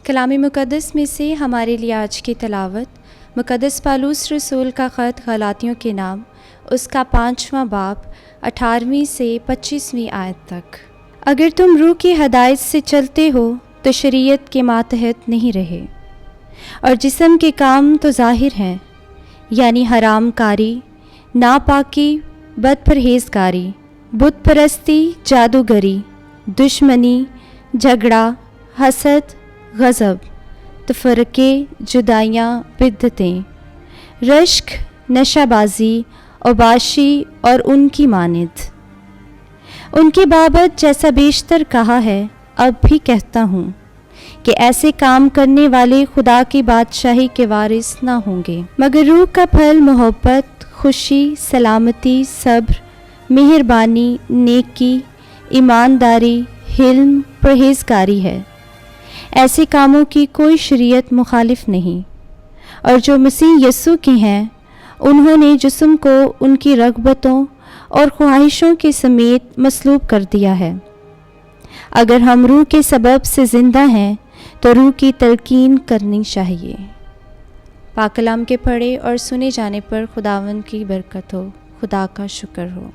कलाम मुक़द्दस में से हमारे लिए आज की तिलावत मुक़द्दस पौलुस रसूल का ख़त गलातियों के नाम, उसका 5वां बाब 18वीं से 25वीं आयत तक। अगर तुम रूह की हदायत से चलते हो तो शरीयत के मातहत नहीं रहे। और जिस्म के काम तो ज़ाहिर हैं, यानी हरामकारी, नापाकी, बदपरहेज़गारी, बुत परस्ती, जादूगरी, दुश्मनी, झगड़ा, हसद, गज़ब, तफ़रक़े, जुदाइयाँ, बिद्दतें, रश्क, नशाबाजी, औबाशी और उनकी मानित। उनकी बाबत जैसा बेशतर कहा है, अब भी कहता हूँ कि ऐसे काम करने वाले खुदा की बादशाही के वारिस ना होंगे। मगर रूह का फल मोहब्बत, खुशी, सलामती, सब्र, मेहरबानी, नेकी, ईमानदारी, हिल्म, परहेज़गारी है। ऐसे कामों की कोई शरीयत मुखालिफ नहीं। और जो मसीह यस्सु के हैं, उन्होंने जिस्म को उनकी रग़बतों और ख्वाहिशों के समेत मसलूब कर दिया है। अगर हम रूह के सबब से ज़िंदा हैं तो रूह की तलकीन करनी चाहिए। पाक कलाम के पढ़े और सुने जाने पर खुदावंद की बरकत हो। खुदा का शुक्र हो।